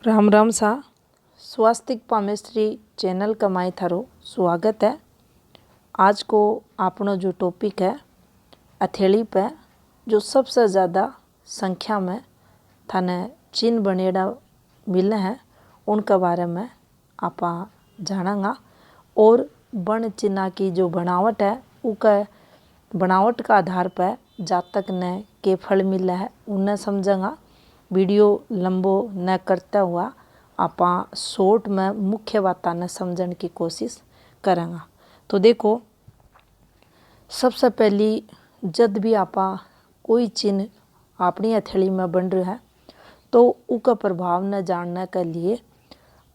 राम राम सा स्वास्तिक palmistry channel का माई थारो स्वागत है। आज को आपनो जो टॉपिक है हथेली पे जो सबसे ज़्यादा संख्या में थाने चिन्ह बनेड़ा मिले हैं उनके बारे में आप जानेंगा और बन चिन्ह की जो बनावट है उसके बनावट का आधार पर जातक ने के फल मिला है उन्हें समझेंगा। वीडियो लंबो न करता हुआ आप शॉर्ट में मुख्य बातें ने समझने की कोशिश करेंगे। तो देखो, सबसे पहली जब भी आप कोई चिन्ह अपनी हथेली में बन रहा है तो उसका प्रभाव न जानने के लिए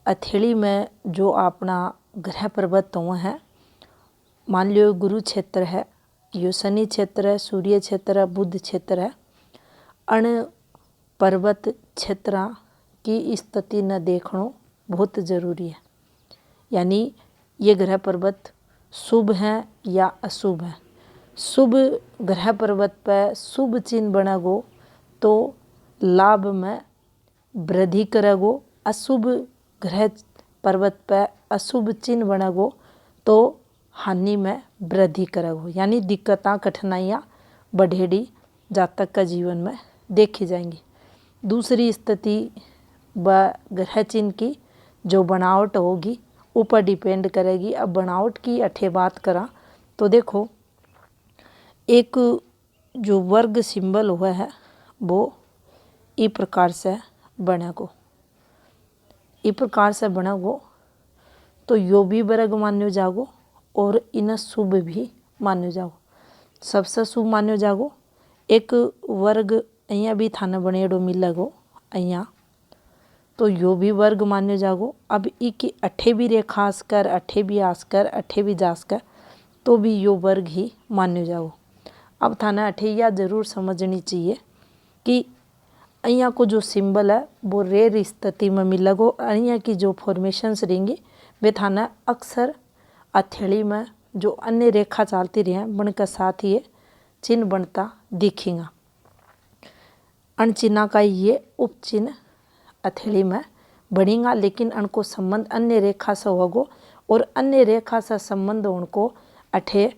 हथेली में जो अपना ग्रह पर्वत हुए हैं, मान लो गुरु क्षेत्र है, यो शनि क्षेत्र है, सूर्य क्षेत्र है, बुध क्षेत्र है, अन पर्वत क्षेत्र की स्थिति न देखना बहुत ज़रूरी है। यानी ये ग्रह पर्वत शुभ हैं या अशुभ हैं। शुभ ग्रह पर्वत पर शुभ चिन्ह बनेगो तो लाभ में वृद्धि करेगो, अशुभ ग्रह पर्वत पर अशुभ चिन्ह बनेगो तो हानि में वृद्धि करेगो। यानी दिक्कतें कठिनाइयाँ बढ़ेड़ी जातक का जीवन में देखी जाएंगी। दूसरी स्थिति व ग्रह चिन्ह की जो बनावट होगी ऊपर डिपेंड करेगी। अब बनावट की अठे बात करा तो देखो, एक जो वर्ग सिंबल हुआ है वो इस प्रकार से बनेगो, इस प्रकार से बनेगो तो यो भी वर्ग मान्यो जागो और इन्हें शुभ भी मान्यो जागो। सबसे शुभ मान्यो जागो एक वर्ग अहियाँ भी थाने बनेड़ो मिलेगो अहियाँ, तो यो भी वर्ग मान्यो जागो। अब इकी अठे भी रेखा आसकर, अठे भी आसकर, अठे भी जासकर तो भी यो वर्ग ही मान्यो जागो। अब थाने अठे यह जरूर समझनी चाहिए कि अहियाँ को जो सिंबल है वो रेयर स्थिति में मिलेगो। अहियाँ की जो फॉर्मेशंस रहेंगी वे थाने अक्सर हथेली में जो अन्य रेखा चलती रही हैं बनकर साथ ये चिन्ह बनता दिखेगा। अन चिन्ह का ये उपचिन्ह हथेली में बनेगा, लेकिन उनको संबंध अन्य रेखा से होगो और अन्य रेखा से संबंध उनको अठे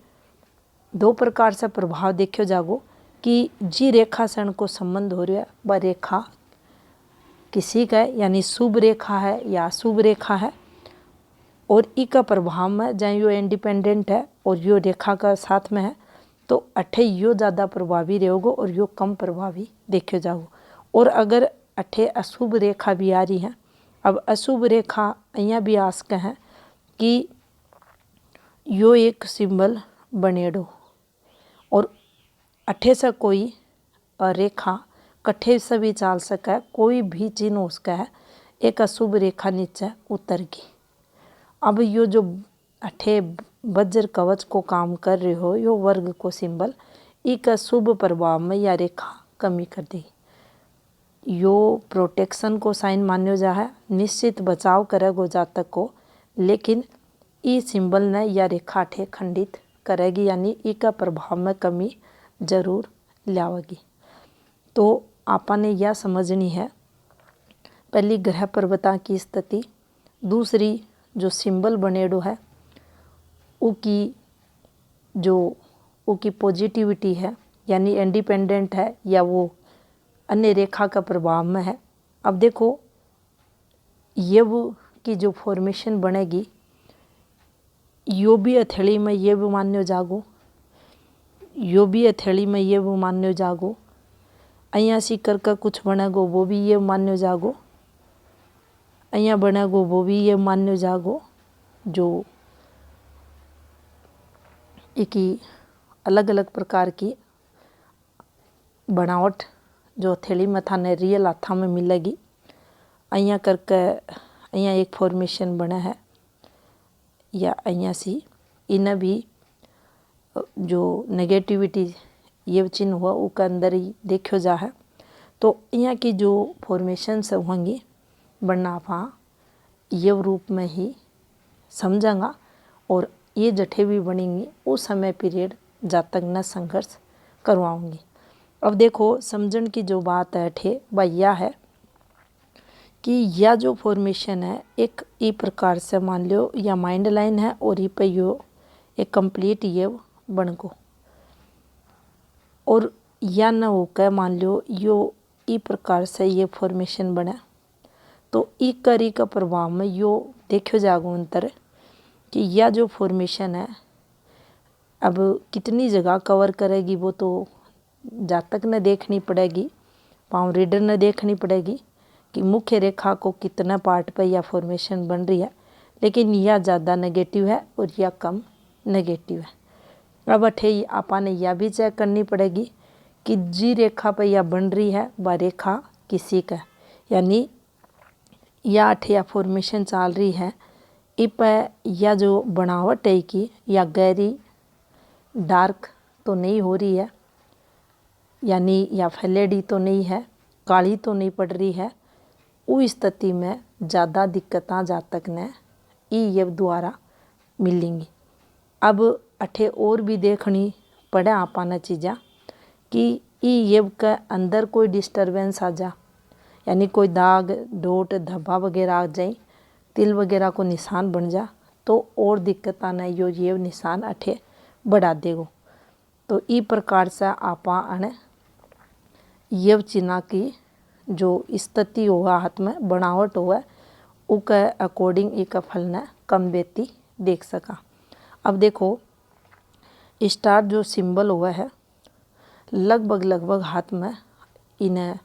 दो प्रकार से प्रभाव देखो जागो कि जी रेखा से उनको संबंध हो रहा है वह रेखा किसी का यानी शुभ रेखा है या अशुभ रेखा है, और इसका प्रभाव में जहाँ यो इंडिपेंडेंट है और यो रेखा का साथ में है तो अठे यो ज़्यादा प्रभावी रहेगो और यो कम प्रभावी देखे जाओ। और अगर अठे अशुभ रेखा भी आ रही है, अब अशुभ रेखा अहियाँ भी आ सके हैं कि यो एक सिंबल बनेड़ो और अठे से कोई रेखा कठे से भी चाल सके, कोई भी चिन्ह हो सके है एक अशुभ रेखा नीचे उतर गई। अब यो जो अठे वज्र कवच को काम कर रहे हो यो वर्ग को सिंबल एक शुभ प्रभाव में या रेखा कमी कर देगी। यो प्रोटेक्शन को साइन मान्यो जा है, निश्चित बचाव करेगो जातक को, लेकिन ई सिंबल ने या रेखा अठे खंडित करेगी, यानी इसका प्रभाव में कमी जरूर लावेगी। तो आपने यह समझनी है पहली ग्रह पर्वता की स्थिति, दूसरी जो सिंबल बनेड़ो है उकी जो उकी पॉजिटिविटी है यानी इंडिपेंडेंट है या वो अन्य रेखा का प्रभाव में है। अब देखो ये वो की जो फॉर्मेशन बनेगी यो भी हथेली में ये भी मान्यो जागो, यो भी हथेली में ये भी मान्यो जागो, अहियाँ सी करके कुछ बनेगो वो भी ये मान्यो जागो, अहियाँ बनेगो वो भी ये मान्यो जागो। जो इकी अलग अलग प्रकार की बनावट जो हथेली में थाने रियल हाथा में मिलेगी, अहियाँ करके अहियाँ एक फॉर्मेशन बना है या अहियाँ सी इन्हें भी जो नेगेटिविटी ये चिन्ह हुआ उसके अंदर ही देखो जा है। तो यहाँ की जो फॉर्मेशन से होंगी बनना आप ये रूप में ही समझेंगा और ये जठे भी बनेंगी उस समय पीरियड जातक न संघर्ष करवाऊंगी। अब देखो समझन की जो बात है ठे वह यह है कि यह जो फॉर्मेशन है एक ई प्रकार से मान लो या माइंड लाइन है और ये पे यो एक कंप्लीट ये बन गो और या न होकर मान लो यो ई प्रकार से ये फॉर्मेशन बने तो ई करी का प्रभाव में यो देखो जागो अंतर कि यह जो फॉर्मेशन है अब कितनी जगह कवर करेगी वो तो जातक ने देखनी पड़ेगी, पाँव रीडर ने देखनी पड़ेगी कि मुख्य रेखा को कितना पार्ट पर यह फॉर्मेशन बन रही है, लेकिन यह ज़्यादा नेगेटिव है और यह कम नेगेटिव है। अब अठे आपा ने यह भी चेक करनी पड़ेगी कि जी रेखा पर यह बन रही है वह रेखा किसी का, यानी यह अठे या फॉर्मेशन चल रही है इस पर यह जो बनावट है कि या गहरी डार्क तो नहीं हो रही है, यानी या फैलेडी तो नहीं है, काली तो नहीं पड़ रही है। उस स्थिति में ज़्यादा दिक्कतें जातक ने ई यव द्वारा मिलेंगी। अब अठे और भी देखनी पड़े आपा ने चीज़ा कि ई यव के अंदर कोई डिस्टर्बेंस आ जा, यानी कोई दाग डोट धब्बा वगैरह आ जाए, तिल वगैरह को निशान बन जा तो और दिक्कत आना यो ये निशान अठे बढ़ा देगो। तो ई प्रकार से आपा अने यव चिन्ह की जो स्थिति होगा हाथ में बनावट हुआ उके अकॉर्डिंग एक फल ने कम बेती देख सका। अब देखो स्टार जो सिंबल हुआ है लगभग हाथ में इन्हें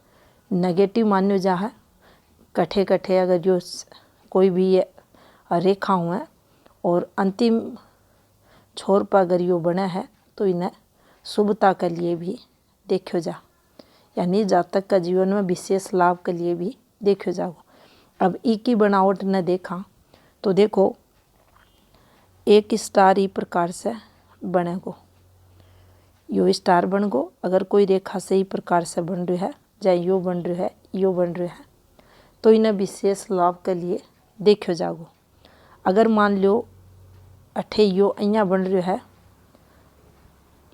नेगेटिव मान्यो जा है। कठे कठे अगर जो कोई भी ये रेखा हुआ है और अंतिम छोर पर अगर यो बना है तो इन्हें शुभता के लिए भी देखो जा, यानी जातक का जीवन में विशेष लाभ के लिए भी देखो जाओ। अब ई की बनावट ने देखा तो देखो एक स्टार ई प्रकार से बनेगो, यो स्टार बन गो। अगर कोई रेखा से ई प्रकार से बन रही है, चाहे यो बन रही है यो बन रही है, तो इन्हें विशेष लाभ के लिए देखो जागो। अगर मान लो अठे यो अइया बन रही है,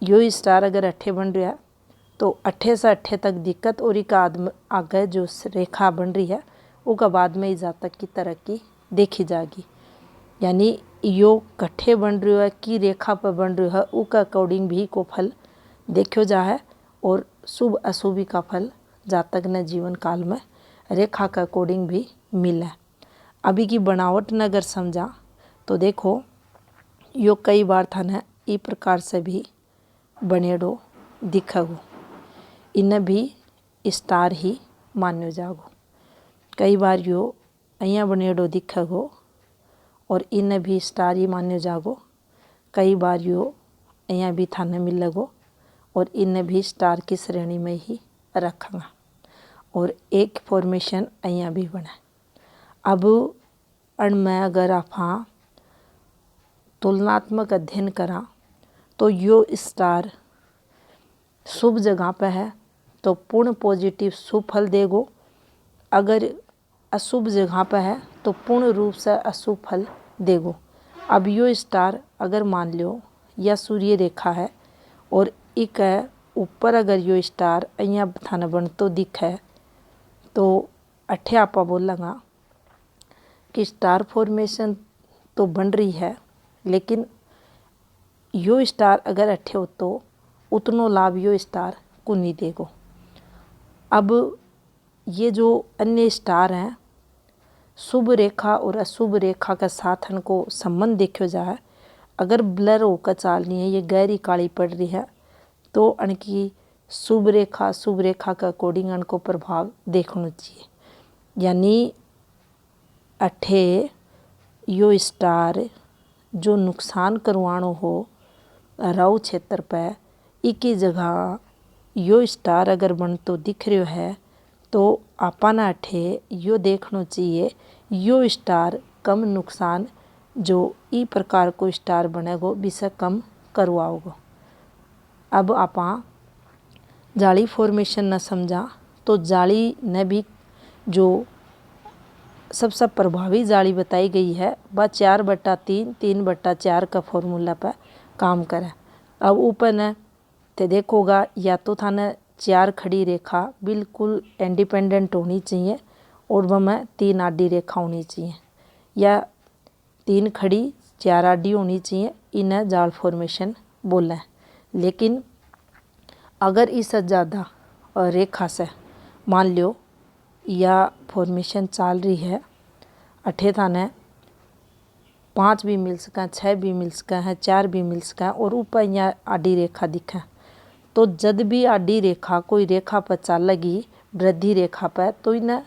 यो स्टार अगर अठे बन रहा है तो अठे से अठे तक दिक्कत और एक आगे जो रेखा बन रही है उसका बाद में ही जातक की तरक्की देखी जाएगी। यानी यो कट्ठे बन रही है कि रेखा पर बन रही है उसका अकॉर्डिंग भी को फल देखो जा है और शुभ अशुभ का फल जातक ने जीवन काल में रेखा का अकॉर्डिंग भी मिला। अभी की बनावट ने अगर समझा तो देखो यो कई बार थाने ई प्रकार से भी बनेडो दिखेगो, इन्हें भी स्टार ही मान्यो जागो। कई बार यो अइया बनेडो दिखेगो और इन्हें भी स्टार ही मान्यो जागो। कई बार यो अइया भी थाने मिलेगो और इन्हें भी स्टार की श्रेणी में ही रखेंगे और एक फॉर्मेशन अइया भी बने। अब अणमें अगर आप तुलनात्मक अध्ययन करा तो यो स्टार शुभ जगह पे है तो पूर्ण पॉजिटिव शुभ फल देगो। अगर अशुभ जगह पे है तो पूर्ण रूप से अशुभ फल देगो। अब यो स्टार अगर मान लो या सूर्य रेखा है और एक ऊपर अगर यो स्टार अइया थाने बन तो दिखे तो अठे आपा बोलेंगा कि स्टार फॉर्मेशन तो बन रही है, लेकिन यो स्टार अगर अठे हो तो उतनो लाभ यो स्टार को नहीं देगो। अब ये जो अन्य स्टार हैं शुभ रेखा और अशुभ रेखा का साथ को संबंध देखो जाए, अगर ब्लर होकर चालनी है, ये गहरी काली पड़ रही है तो अनकी शुभ रेखा शुभ रेखा का अकॉर्डिंग अनको प्रभाव देखना चाहिए। यानी अठे यो स्टार जो नुकसान करवानो हो राहु क्षेत्र पे इकी जगह यो स्टार अगर बन तो दिख रहा है तो आपना अठे यो देखना चाहिए यो स्टार कम नुकसान जो ई प्रकार को स्टार बनेगो विसे कम करवाओगो। अब आपा जाली फॉर्मेशन न समझा तो जाली ने भी जो सबसे प्रभावी जाली बताई गई है वह 4/3 3/4 का फॉर्मूला पर काम करे। अब ऊपर ने ते देखोगा या तो थाने 4 खड़ी रेखा बिल्कुल इंडिपेंडेंट होनी चाहिए और वह में 3 आडी रेखा होनी चाहिए या 3 खड़ी 4 आडी होनी चाहिए। इन्हें जाल फॉर्मेशन बोले। लेकिन अगर इससे ज़्यादा रेखा से मान लो या फॉर्मेशन चल रही है, अठे थाने 5 भी मिल सकें, 6 भी मिल सकें, 4 भी मिल सकें और ऊपर यहाँ आडी रेखा दिखे, तो जब भी आडी रेखा कोई रेखा पर चलेगी वृद्धि रेखा पर, तो इन्हें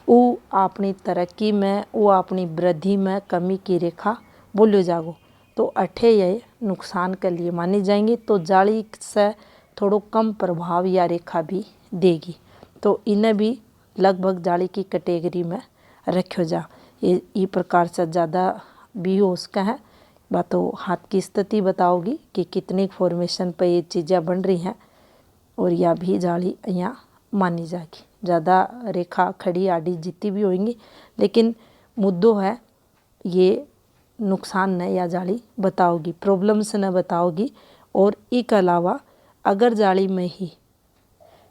वो अपनी तरक्की में, वो अपनी वृद्धि में कमी की रेखा बोलो जागो। तो अठे ये नुकसान के लिए मानी जाएंगी। तो जाली से थोड़ो कम प्रभाव या रेखा भी देगी, तो इन्हें भी लगभग जाली की कैटेगरी में रखो जा। ये प्रकार से ज़्यादा भी हो सका है। बात तो हाथ की स्थिति बताओगी कि कितनी फॉर्मेशन पर ये चीज़ें बन रही हैं, और यह भी जाली यहाँ मानी जाएगी। ज़्यादा रेखा खड़ी आडी जितनी भी होंगी, लेकिन मुद्दों है ये नुकसान न या जाली बताओगी, प्रॉब्लम्स न बताओगी। और इसके अलावा अगर जाली में ही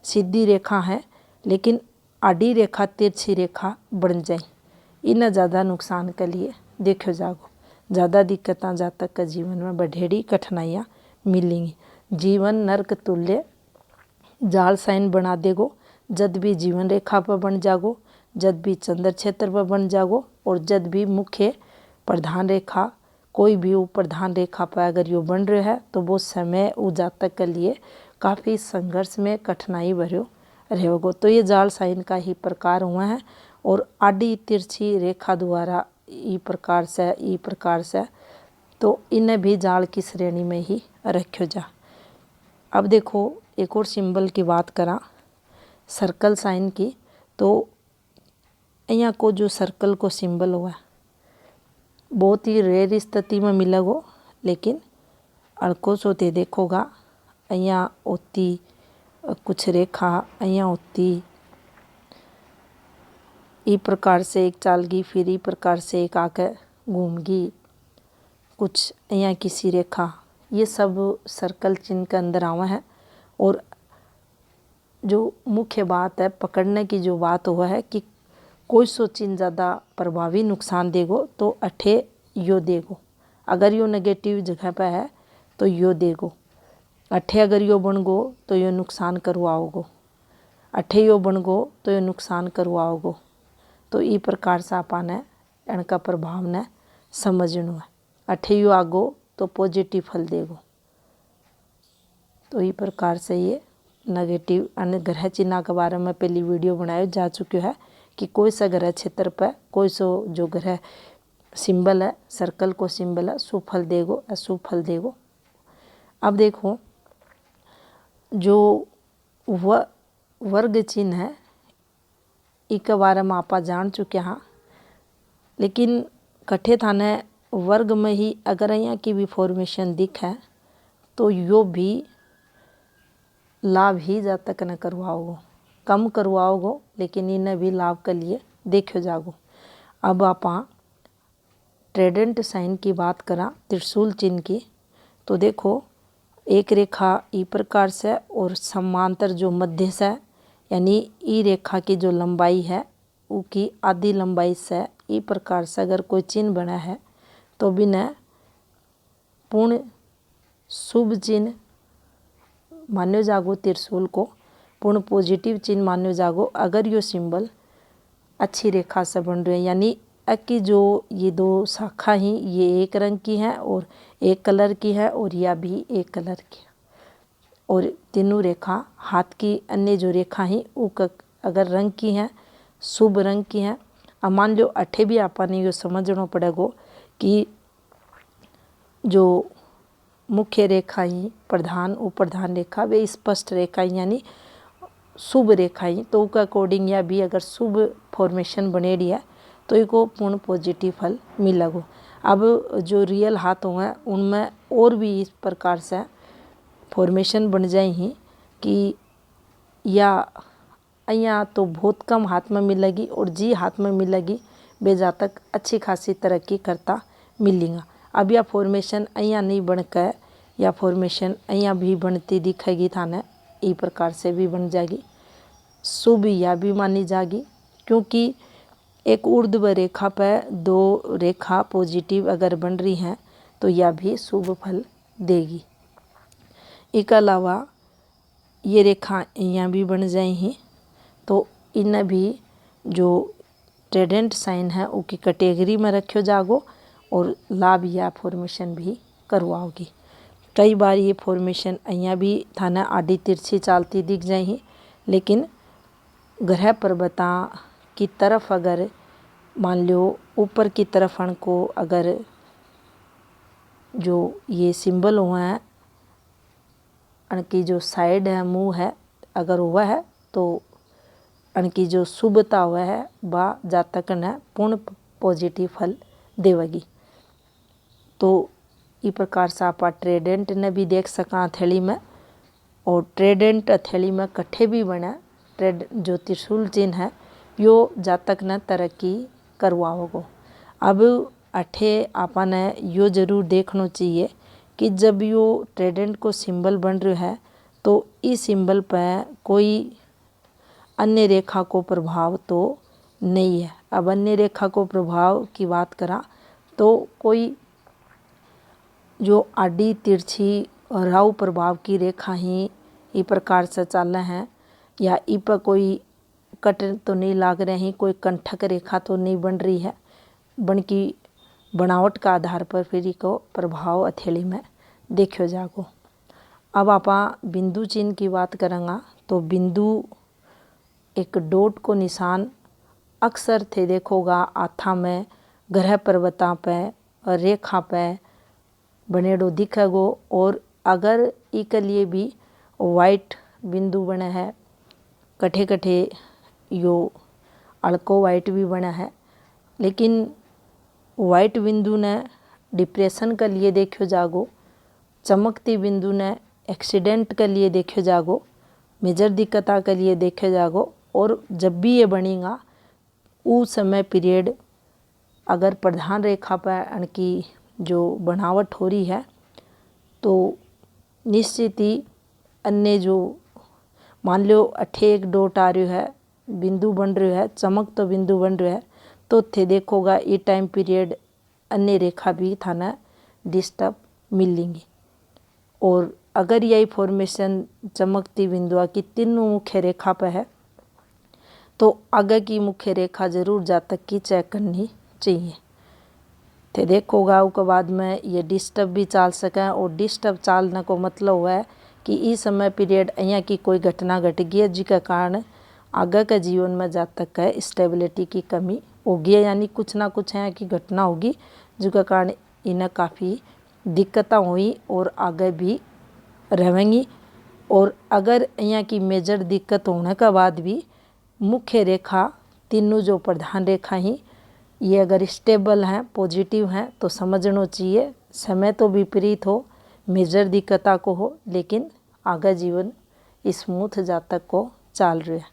सीधी रेखा है लेकिन आडी रेखा तिरछी रेखा बन जाए, इन्हें ज़्यादा नुकसान के लिए देखो जागो। ज़्यादा दिक्कतें जातक के जीवन में बढ़ेड़ी कठिनाइयाँ मिलेंगी। जीवन नरक तुल्य जाल साइन बना देगो। जद भी जीवन रेखा पर बन जागो, जद भी चंद्र क्षेत्र पर बन जागो, और जद भी मुख्य प्रधान रेखा कोई भी वो प्रधान रेखा पर अगर यो बन रहे है, तो वो समय वो जातक के लिए काफ़ी संघर्ष में कठिनाई भरो रहेगो। तो ये जाल साइन का ही प्रकार हुआ है। और आडी तिरछी रेखा द्वारा ई प्रकार से तो इन्हें भी जाल की श्रेणी में ही रखो जा। अब देखो एक और सिंबल की बात करा, सर्कल साइन की। तो यहाँ को जो सर्कल को सिंबल हुआ बहुत ही रेयर स्थिति में मिलेगो, लेकिन अड़को सोते देखोगा यहाँ होती कुछ रेखा, यहाँ होती ई प्रकार से एक चालगी, फिर ई प्रकार से एक आके घूमगी, कुछ यहाँ किसी रेखा, ये सब सर्कल चिन्ह के अंदर आवा है। और जो मुख्य बात है पकड़ने की, जो बात हुआ है कि कोई सो चिन्ह ज़्यादा प्रभावी नुकसान देगो, तो अठे यो देगो। अगर यो नेगेटिव जगह पर है तो यो देगो, अठे अगर यो बन गो तो यो नुकसान करवाओगो, अठे यो बन गो तो यो नुकसान करवाओगो। तो ई प्रकार से आपने इनका प्रभाव ने समझना है। अठे यो आगो तो पॉजिटिव फल देगो। तो ई प्रकार से ये नेगेटिव अन्य ग्रह चिन्ह के बारे में पहली वीडियो बनाया जा चुकी है कि कोई सा ग्रह क्षेत्र पर कोई सो जो ग्रह सिंबल है, सर्कल को सिंबल है, शुभ फल देगो, अशुभ फल देगो। अब देखो जो वर्ग चिन्ह है इसके बारे में आप जान चुके हैं, लेकिन कठे थाने वर्ग में ही अगर यहाँ की भी फॉर्मेशन दिखे तो यो भी लाभ ही जब तक न करवाओगो, कम करवाओगो, लेकिन इन्हें भी लाभ के लिए देखो जागो। अब आप ट्रेडेंट साइन की बात करा, त्रिशूल चिन्ह की, तो देखो एक रेखा ई प्रकार से और समांतर जो मध्य से, यानी ई रेखा की जो लंबाई है उसकी आधी लंबाई से ई प्रकार से अगर कोई चिन्ह बना है तो बिना पूर्ण शुभ चिन्ह मान्यो जागो। त्रिशूल को पूर्ण पॉजिटिव चिन्ह मान्यो जागो अगर यो सिंबल अच्छी रेखा से बन रहे हैं, यानी की जो ये दो शाखा ही ये एक रंग की है और एक कलर की है, और यह भी एक कलर की है, और तीनों रेखा हाथ की अन्य जो रेखा ही वो अगर रंग की है, शुभ रंग की है। अब मान लो अठे भी आपने ये समझना पड़ेगा कि जो मुख्य रेखा ही प्रधान उप्रधान रेखा वे स्पष्ट रेखा यानी शुभ रेखा ही, तो उसके अकॉर्डिंग या भी अगर शुभ फॉर्मेशन बनेड़ी है तो इसको पूर्ण पॉजिटिव फल मिलेगो। अब जो रियल हाथ होंगे उनमें और भी इस प्रकार से फॉर्मेशन बन जाए ही कि या यहाँ तो बहुत कम हाथ में मिलेगी, और जी हाथ में मिलेगी वे जातक अच्छी खासी तरक्की करता मिलेगा। अब यह फॉर्मेशन यहाँ नहीं बन कर या फॉर्मेशन यहाँ भी बनती दिखेगी थाने, इस प्रकार से भी बन जाएगी, शुभ या भी मानी जाएगी, क्योंकि एक ऊर्ध्व रेखा पर 2 रेखा पॉजिटिव अगर बन रही हैं तो यह भी शुभ फल देगी। इसके अलावा ये रेखा यहाँ भी बन जाए हैं तो इन्हें भी जो ट्रेडेंट साइन है उसकी कैटेगरी में रखो जागो और लाभ या फॉर्मेशन भी करवाओगी। कई बार ये फॉर्मेशन यहाँ भी थाना आड़ी तिरछी चालती दिख जाए, लेकिन ग्रह पर्वता की तरफ अगर मान लो ऊपर की तरफ को अगर जो ये सिंबल हुआ है अनकी जो साइड है मुंह है अगर हुआ है तो अनकी जो शुभता हुआ है वह जातक ने पूर्ण पॉजिटिव फल देवेगी। तो इस प्रकार से आप ट्रेडेंट ने भी देख सका हथेली में, और ट्रेडेंट हथेली में कट्ठे भी बने ट्रेड जो त्रिशूल चिन्ह है यो जातक ने तरक्की करवाओगो। अब अठे आपने यो जरूर देखना चाहिए कि जब यो ट्रेडेंट को सिंबल बन रहा है तो इस सिंबल पर कोई अन्य रेखा को प्रभाव तो नहीं है। अब अन्य रेखा को प्रभाव की बात करा तो कोई जो आड़ी तिरछी और राहु प्रभाव की रेखा ही इस प्रकार से चल हैं, या इ पर कोई कट तो नहीं लाग रहे हैं, कोई कंठक रेखा तो नहीं बन रही है। बन की बनावट का आधार पर फिर इसको प्रभाव हथेली में देखो जागो। अब आप बिंदु चिन्ह की बात करेंगे तो बिंदु एक डॉट को निशान अक्सर थे देखोगा आथा में ग्रह पर्वता पे और रेखा पे बनेडो दिखेगो। और अगर इसके लिए भी वाइट बिंदु बने है, कठे कठे यो अड़को वाइट भी बना है, लेकिन वाइट बिंदु ने डिप्रेशन के लिए देखो जागो, चमकती बिंदु ने एक्सीडेंट के लिए देखो जागो, मेजर दिक्कता के लिए देखे जागो। और जब भी ये बनेगा उस समय पीरियड अगर प्रधान रेखा पर उनकी जो बनावट हो रही है तो निश्चित ही अन्य जो मान लो अठे एक डॉट आ रही है, बिंदु बन रही है, चमक तो बिंदु बन रही है, तो थे देखोगा ये टाइम पीरियड अन्य रेखा भी थाना डिस्टर्ब मिलेंगी। और अगर यही फॉर्मेशन चमकती बिंदुआ की तीनों मुख्य रेखा पर है तो आगे की मुख्य रेखा जरूर जातक की चेक करनी चाहिए। थे देखोगा उसके बाद में ये डिस्टर्ब भी चाल सकें, और डिस्टर्ब चालने को मतलब हुआ है कि इस समय पीरियड यहाँ की कोई घटना घट गई है जिसके कारण आगे के जीवन में जातक का स्टेबिलिटी की कमी होगी, यानी कुछ ना कुछ यहाँ की घटना होगी जिसके कारण इन्हें काफ़ी दिक्कतें हुई और आगे भी रहेंगी। और अगर यहाँ की मेजर दिक्कत होने के बाद भी मुख्य रेखा तीनों जो प्रधान रेखा ही ये अगर स्टेबल हैं, पॉजिटिव हैं, तो समझना चाहिए समय तो विपरीत हो, मेजर दिक्कता को हो, लेकिन आगे जीवन स्मूथ जातक को चाल रहे हैं।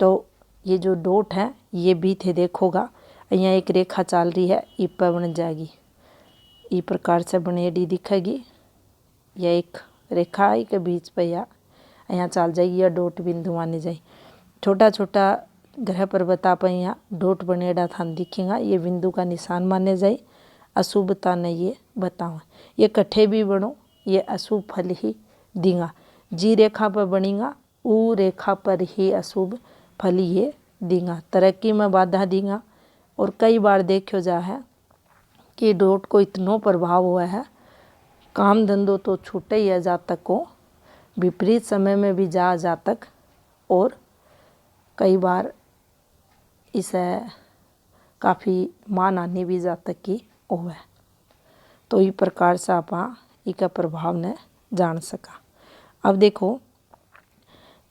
तो ये जो डॉट है ये भी थे देखोगा यहाँ एक रेखा चाल रही है, इस पर बन जाएगी, इस प्रकार से बनेडी दिखेगी। यह एक रेखा है के बीच पर या यहाँ चाल जाएगी, या डॉट बिंदु माने जाए। छोटा छोटा ग्रह पर्वता पर यहाँ डॉट बनेड़ा थान दिखेगा, ये बिंदु का निशान माने जाए। अशुभता ने ये बताओ, ये कट्ठे भी बनो ये अशुभ फल ही देगा। जी रेखा पर बनेगा वो रेखा पर ही अशुभ फल ये देगा, तरक्की में बाधा देगा। और कई बार देखो जा है कि डॉट को इतना प्रभाव हुआ है, काम धंधो तो छूटे ही है जातक को, विपरीत समय में भी जा जातक, और कई बार इसे काफ़ी मान आनी भी जातक की हुआ है। तो इस प्रकार से आप इसका प्रभाव ने जान सका। अब देखो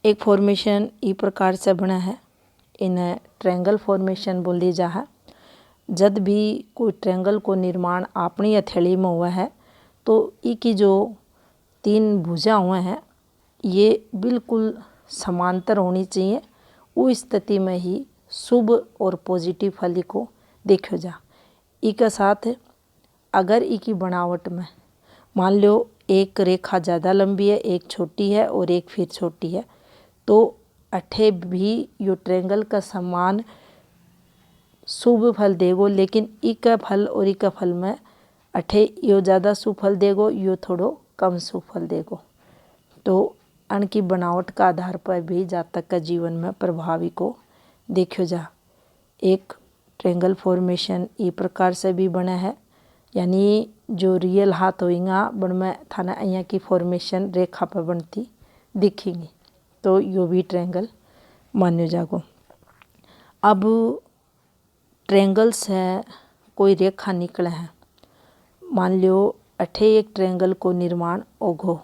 एक फॉर्मेशन इस प्रकार से बना है, इन्हें ट्रायंगल फॉर्मेशन बोल दी जा है। जब भी कोई ट्रायंगल को निर्माण अपनी हथेली में हुआ है तो इसकी जो 3 भुजा हुए हैं ये बिल्कुल समांतर होनी चाहिए, उस स्थिति में ही शुभ और पॉजिटिव फल को देखो जा। इसके साथ अगर इसकी बनावट में मान लो एक रेखा ज़्यादा लंबी है, एक छोटी है और एक फिर छोटी है, तो अठे भी यो ट्रायंगल का समान शुभ फल देगो, लेकिन इका फल और इका फल में अठे यो ज़्यादा शुभ फल देगो, यो थोड़ो कम शुभ फल देगो। तो अण की बनावट का आधार पर भी जातक का जीवन में प्रभावी को देखो जा। एक ट्रेंगल फॉर्मेशन ई प्रकार से भी बना है, यानी जो रियल हाथ होएगा बनमें थाना अइया की फॉर्मेशन रेखा पर बनती दिखेंगी, तो यो भी ट्रेंगल मान्यो जागो। अब ट्रेंगल से कोई रेखा निकले है, मान लो अठे एक ट्रेंगल को निर्माण होगो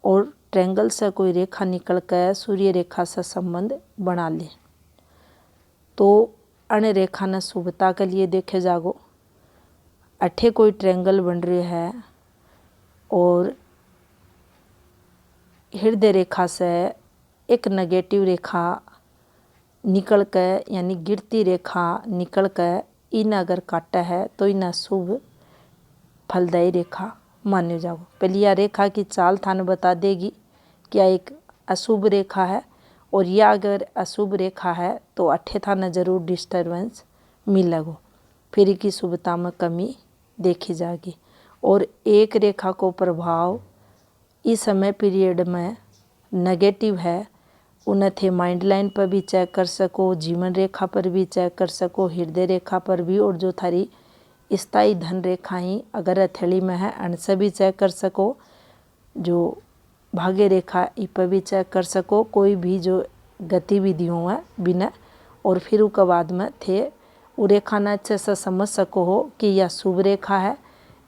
और ट्रेंगल से कोई रेखा निकल कर सूर्य रेखा से संबंध बना ले, तो अण रेखा ने शुभता के लिए देखे जागो। अठे कोई ट्रेंगल बन रही है और हृदय रेखा से एक नेगेटिव रेखा निकल कर, यानी गिरती रेखा निकल कर इन अगर काटा है तो इन शुभ फलदायी रेखा मान्यो जागो। पहले यह रेखा की चाल थाने बता देगी क्या एक अशुभ रेखा है, और यह अगर अशुभ रेखा है तो अठे थाने जरूर डिस्टर्बेंस मिलेगो, फिर की शुभता में कमी देखी जाएगी। और एक रेखा को प्रभाव इस समय पीरियड में नेगेटिव है, उन्हें थे माइंड लाइन पर भी चेक कर सको, जीवन रेखा पर भी चेक कर सको, हृदय रेखा पर भी, और जो थारी स्थायी धन रेखाएं अगर हथेली में है उनसे भी चेक कर सको, जो भाग्य रेखा इस पर भी चेक कर सको, कोई भी जो गतिविधियों है बिना, और फिर उसके बाद में थे वो रेखा ने अच्छे से समझ सको हो कि यह शुभ रेखा है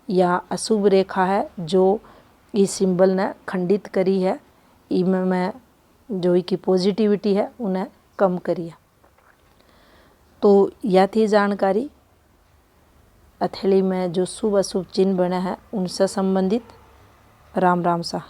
या अशुभ रेखा है, जो इस सिंबल ने खंडित करी है, इनमें जो की पॉजिटिविटी है उन्हें कम करिए। तो यह थी जानकारी हथेली में जो शुभ अशुभ चिन्ह बने हैं उनसे संबंधित। राम राम सा।